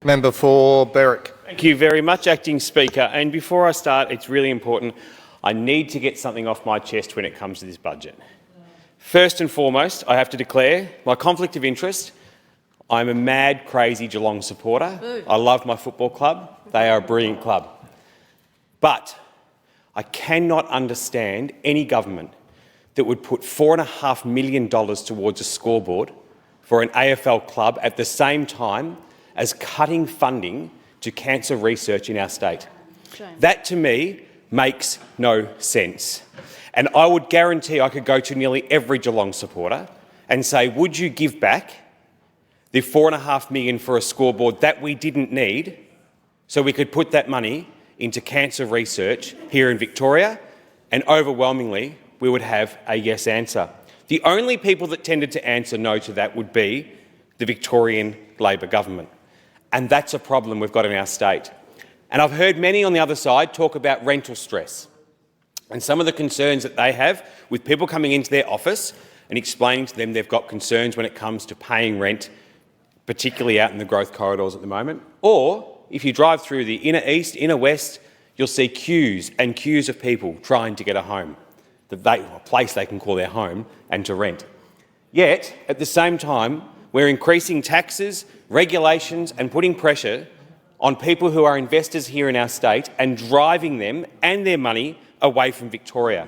Member for Berwick. Thank you very much, Acting Speaker. And before I start, it's really important. I need to get something off my chest when it comes to this budget. First and foremost, I have to declare my conflict of interest. I'm a mad, crazy Geelong supporter. I love my football club. They are a brilliant club. But I cannot understand any government that would put $4.5 million towards a scoreboard for an AFL club at the same time as cutting funding to cancer research in our state. Shame. That, to me, makes no sense. And I would guarantee I could go to nearly every Geelong supporter and say, would you give back the $4.5 million for a scoreboard that we didn't need so we could put that money into cancer research here in Victoria? And overwhelmingly, we would have a yes answer. The only people that tended to answer no to that would be the Victorian Labor government. And that's a problem we've got in our state. And I've heard many on the other side talk about rental stress and some of the concerns that they have with people coming into their office and explaining to them they've got concerns when it comes to paying rent, particularly out in the growth corridors at the moment. Or if you drive through the inner east, inner west, you'll see queues and queues of people trying to get a home, a place they can call their home, and to rent. Yet, at the same time, we're increasing taxes, regulations and putting pressure on people who are investors here in our state and driving them and their money away from Victoria.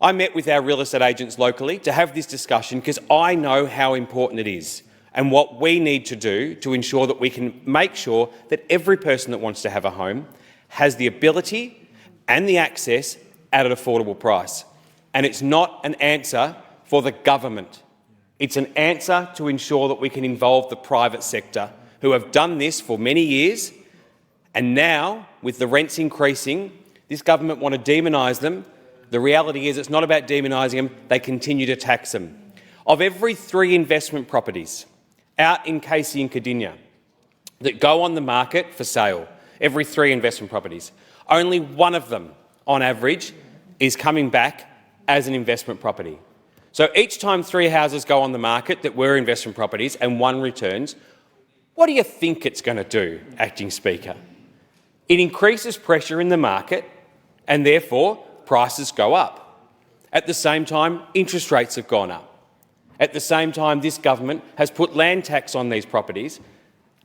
I met with our real estate agents locally to have this discussion because I know how important it is and what we need to do to ensure that we can make sure that every person that wants to have a home has the ability and the access at an affordable price. And it's not an answer for the government. It's an answer to ensure that we can involve the private sector, who have done this for many years, and now, with the rents increasing, this government want to demonise them. The reality is it's not about demonising them, they continue to tax them. Of every 3 investment properties out in Casey and Cardinia that go on the market for sale, every 3 investment properties, only one of them, on average, is coming back as an investment property. So each time 3 houses go on the market that were investment properties and 1 returns, what do you think it's going to do, Acting Speaker? It increases pressure in the market and therefore prices go up. At the same time, interest rates have gone up. At the same time, this government has put land tax on these properties,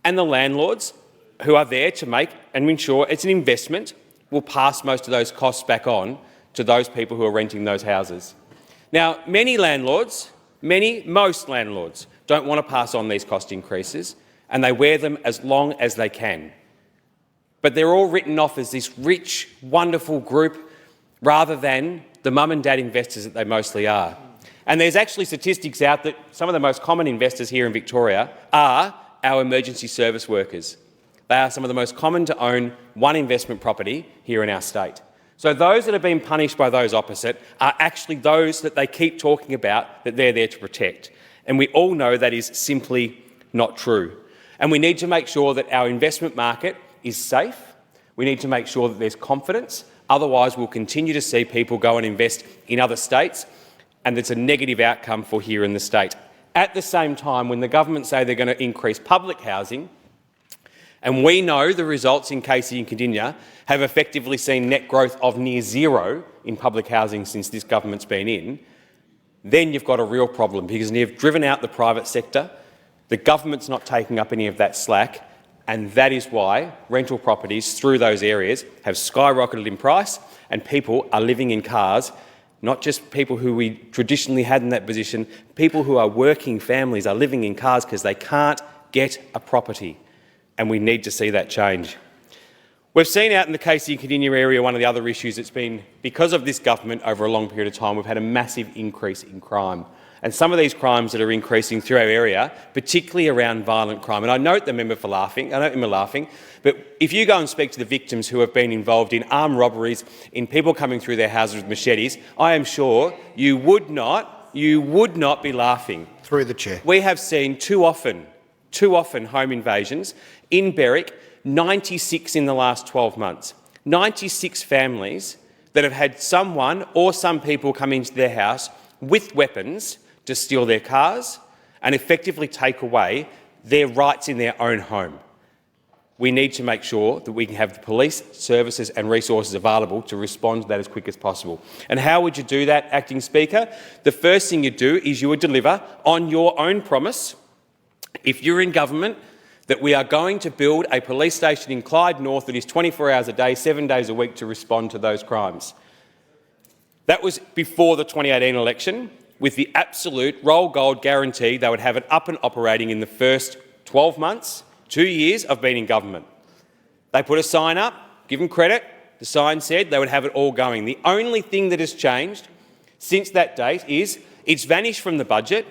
and the landlords who are there to make and ensure it's an investment will pass most of those costs back on to those people who are renting those houses. Now, most landlords don't want to pass on these cost increases, and they wear them as long as they can. But they're all written off as this rich, wonderful group rather than the mum and dad investors that they mostly are. And there's actually statistics out that some of the most common investors here in Victoria are our emergency service workers. They are some of the most common to own one investment property here in our state. So those that have been punished by those opposite are actually those that they keep talking about that they're there to protect. And we all know that is simply not true. And we need to make sure that our investment market is safe. We need to make sure that there's confidence. Otherwise, we'll continue to see people go and invest in other states, and it's a negative outcome for here in the state. At the same time, when the government say they're going to increase public housing, and we know the results in Casey and Cardinia have effectively seen net growth of near 0 in public housing since this government's been in, then you've got a real problem because you've driven out the private sector, the government's not taking up any of that slack, and that is why rental properties through those areas have skyrocketed in price and people are living in cars, not just people who we traditionally had in that position, people who are working families are living in cars because they can't get a property. And we need to see that change. We've seen out in the Casey and Cardinia area one of the other issues that's been, because of this government over a long period of time, we've had a massive increase in crime. And some of these crimes that are increasing through our area, particularly around violent crime, and I note the member for laughing, but if you go and speak to the victims who have been involved in armed robberies, in people coming through their houses with machetes, I am sure you would not be laughing. Through the chair. We have seen too often home invasions in Berwick, 96 in the last 12 months. 96 families that have had someone or some people come into their house with weapons to steal their cars and effectively take away their rights in their own home. we need to make sure that we can have the police services and resources available to respond to that as quick as possible. And how would you do that, Acting Speaker? The first thing you do is you would deliver on your own promise, if you're in government, that we are going to build a police station in Clyde North that is 24 hours a day, 7 days a week to respond to those crimes. That was before the 2018 election, with the absolute roll gold guarantee they would have it up and operating in the first 12 months, 2 years of being in government. They put a sign up, give them credit, the sign said they would have it all going. The only thing that has changed since that date is it's vanished from the budget,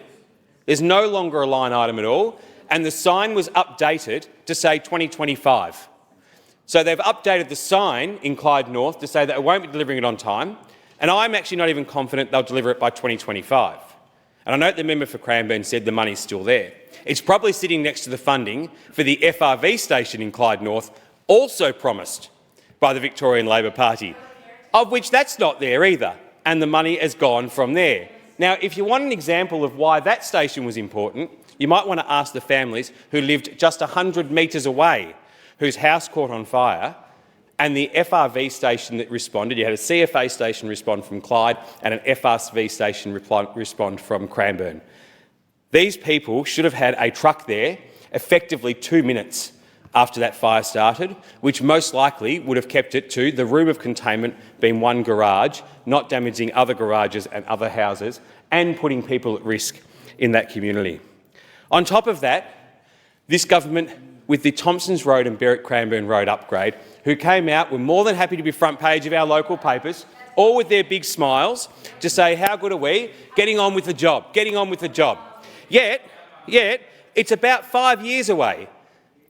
there's no longer a line item at all, and the sign was updated to say 2025. So they've updated the sign in Clyde North to say that it won't be delivering it on time, and I'm actually not even confident they'll deliver it by 2025. And I note the member for Cranbourne said the money's still there. It's probably sitting next to the funding for the FRV station in Clyde North, also promised by the Victorian Labor Party, of which that's not there either, and the money has gone from there. Now, if you want an example of why that station was important, you might want to ask the families who lived just 100 metres away, whose house caught on fire, and the FRV station that responded. You had a CFA station respond from Clyde and an FRV station respond from Cranbourne. These people should have had a truck there effectively 2 minutes after that fire started, which most likely would have kept it to the room of containment being one garage, not damaging other garages and other houses, and putting people at risk in that community. On top of that, this government, with the Thompsons Road and Berwick-Cranbourne Road upgrade, who came out, were more than happy to be front page of our local papers, all with their big smiles, to say, how good are we? Getting on with the job, getting on with the job. Yet, it's about 5 years away.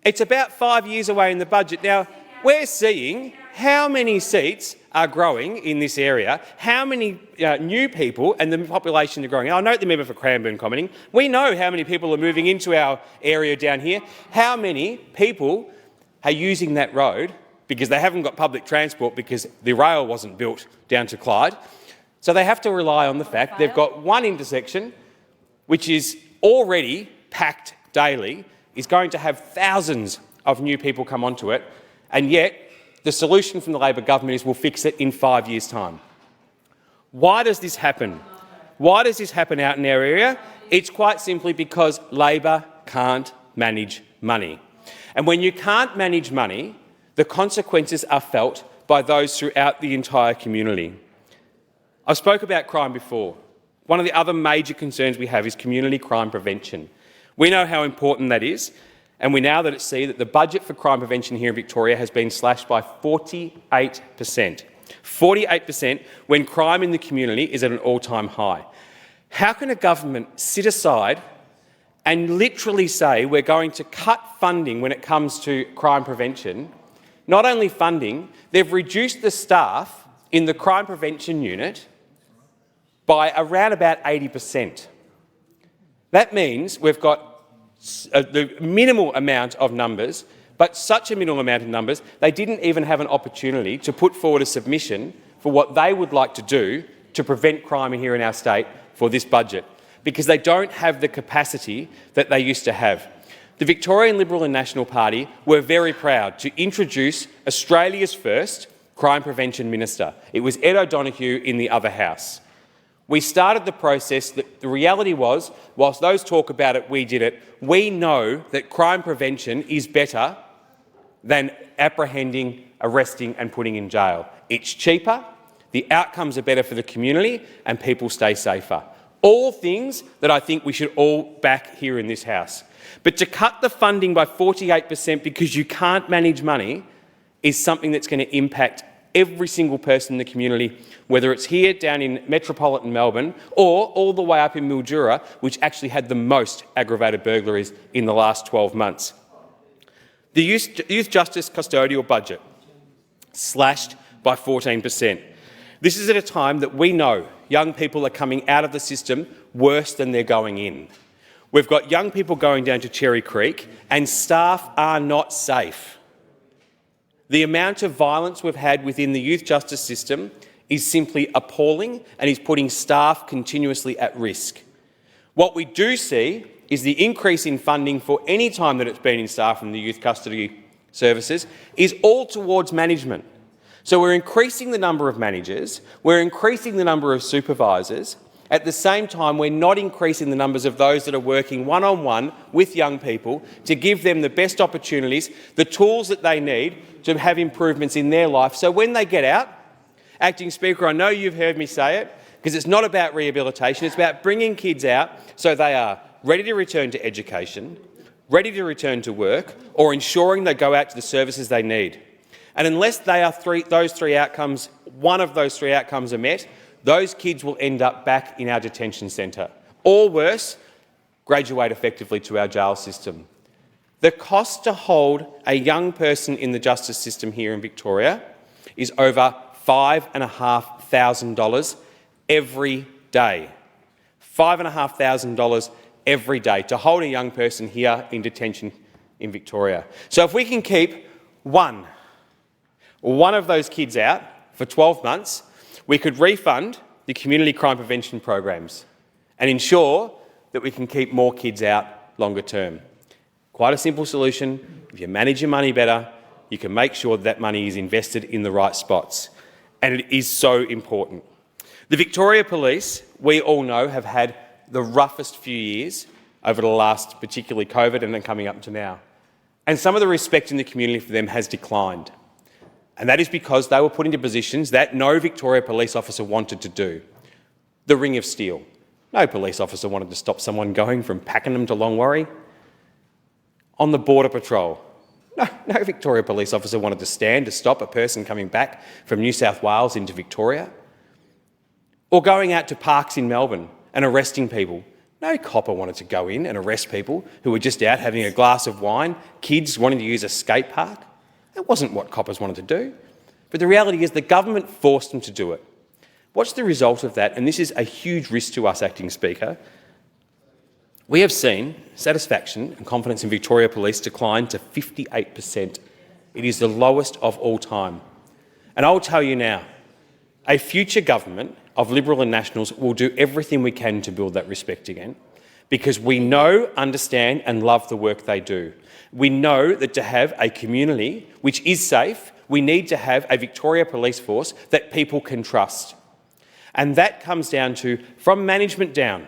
It's about 5 years away in the budget. Now, we're seeing how many seats are growing in this area, how many new people and the population are growing. I note the member for Cranbourne commenting. We know how many people are moving into our area down here. How many people are using that road because they haven't got public transport because the rail wasn't built down to Clyde. So they have to rely on the fact they've got one intersection which is already packed daily, is going to have thousands of new people come onto it, and yet the solution from the Labor government is we'll fix it in 5 years' time. Why does this happen? Why does this happen out in our area? It's quite simply because Labor can't manage money. And when you can't manage money, the consequences are felt by those throughout the entire community. I spoke about crime before. One of the other major concerns we have is community crime prevention. We know how important that is, and we now see that the budget for crime prevention here in Victoria has been slashed by 48%. 48% when crime in the community is at an all-time high. How can a government sit aside and literally say we're going to cut funding when it comes to crime prevention? Not only funding, they've reduced the staff in the crime prevention unit by around about 80%. That means we've got the minimal amount of numbers, but such a minimal amount of numbers, they didn't even have an opportunity to put forward a submission for what they would like to do to prevent crime here in our state for this budget, because they don't have the capacity that they used to have. The Victorian Liberal and National Party were very proud to introduce Australia's first crime prevention minister. It was Ed O'Donoghue in the other House. We started the process. That the reality was, whilst those talk about it, we did it. We know that crime prevention is better than apprehending, arresting and putting in jail. It's cheaper, the outcomes are better for the community and people stay safer. All things that I think we should all back here in this House. But to cut the funding by 48% because you can't manage money is something that's going to impact every single person in the community, whether it's here down in metropolitan Melbourne or all the way up in Mildura, which actually had the most aggravated burglaries in the last 12 months. The Youth Justice Custodial budget slashed by 14%. This is at a time that we know young people are coming out of the system worse than they're going in. We've got young people going down to Cherry Creek and staff are not safe. The amount of violence we've had within the youth justice system is simply appalling and is putting staff continuously at risk. What we do see is the increase in funding for any time that it's been in staff in the youth custody services is all towards management. So we're increasing the number of managers, we're increasing the number of supervisors. At the same time, we're not increasing the numbers of those that are working one-on-one with young people to give them the best opportunities, the tools that they need to have improvements in their life. So when they get out, Acting Speaker, I know you've heard me say it, because it's not about rehabilitation, it's about bringing kids out so they are ready to return to education, ready to return to work, or ensuring they go out to the services they need. And unless one of those three outcomes are met, those kids will end up back in our detention centre. Or worse, graduate effectively to our jail system. The cost to hold a young person in the justice system here in Victoria is over $5,500 every day. $5,500 every day to hold a young person here in detention in Victoria. So if we can keep one of those kids out for 12 months, we could refund the community crime prevention programs and ensure that we can keep more kids out longer term. Quite a simple solution. If you manage your money better, you can make sure that money is invested in the right spots. And it is so important. The Victoria Police, we all know, have had the roughest few years over the last, particularly COVID and then coming up to now. And some of the respect in the community for them has declined. And that is because they were put into positions that no Victoria police officer wanted to do. The Ring of Steel. No police officer wanted to stop someone going from Pakenham to Longwarry. On the Border Patrol. No Victoria police officer wanted to stand to stop a person coming back from New South Wales into Victoria. Or going out to parks in Melbourne and arresting people. No copper wanted to go in and arrest people who were just out having a glass of wine, kids wanting to use a skate park. That wasn't what coppers wanted to do. But the reality is the government forced them to do it. What's the result of that? And this is a huge risk to us, Acting Speaker. We have seen satisfaction and confidence in Victoria Police decline to 58%. It is the lowest of all time. And I'll tell you now, a future government of Liberal and Nationals will do everything we can to build that respect again, because we know, understand and love the work they do. We know that to have a community which is safe, we need to have a Victoria Police Force that people can trust. And that comes down to, from management down,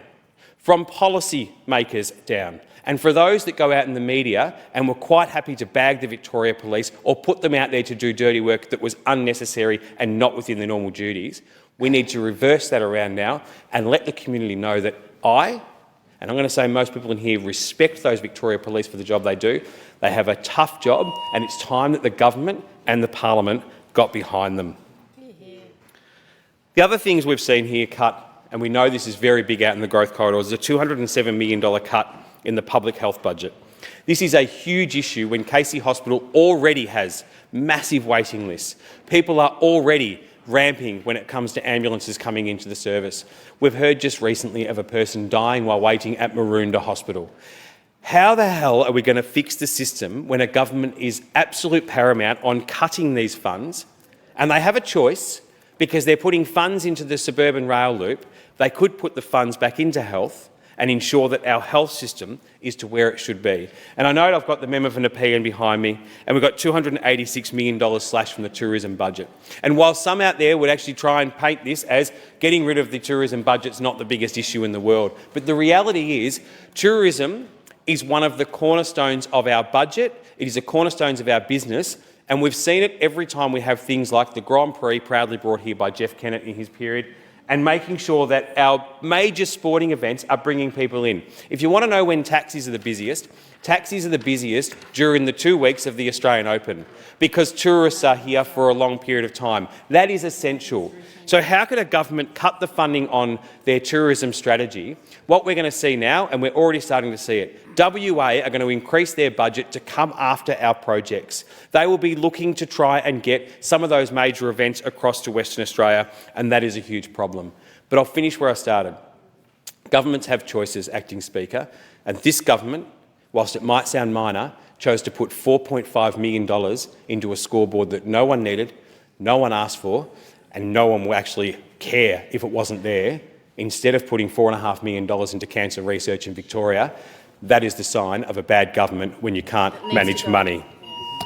from policy makers down, and for those that go out in the media and were quite happy to bag the Victoria Police or put them out there to do dirty work that was unnecessary and not within their normal duties, we need to reverse that around now and let the community know that and I'm going to say most people in here respect those Victoria Police for the job they do. They have a tough job, and it's time that the government and the parliament got behind them. The other things we've seen here cut, and we know this is very big out in the growth corridors, is a $207 million cut in the public health budget. This is a huge issue when Casey Hospital already has massive waiting lists. People are already ramping when it comes to ambulances coming into the service. We've heard just recently of a person dying while waiting at Maroondah Hospital. How the hell are we going to fix the system when a government is absolute paramount on cutting these funds, and they have a choice because they're putting funds into the suburban rail loop? They could put the funds back into health and ensure that our health system is to where it should be. And I know I've got the member for Nepean behind me, and we've got $286 million slashed from the tourism budget. And while some out there would actually try and paint this as getting rid of the tourism budget's not the biggest issue in the world, but the reality is tourism is one of the cornerstones of our budget, it is the cornerstones of our business, and we've seen it every time we have things like the Grand Prix, proudly brought here by Jeff Kennett in his period, and making sure that our major sporting events are bringing people in. If you want to know when taxis are the busiest during the 2 weeks of the Australian Open, because tourists are here for a long period of time. That is essential. So how could a government cut the funding on their tourism strategy? What we're going to see now, and we're already starting to see it, WA are going to increase their budget to come after our projects. They will be looking to try and get some of those major events across to Western Australia, and that is a huge problem. But I'll finish where I started. Governments have choices, Acting Speaker, and this government, whilst it might sound minor, chose to put $4.5 million into a scoreboard that no one needed, no one asked for, and no one will actually care if it wasn't there, instead of putting $4.5 million into cancer research in Victoria. That is the sign of a bad government when you can't manage money.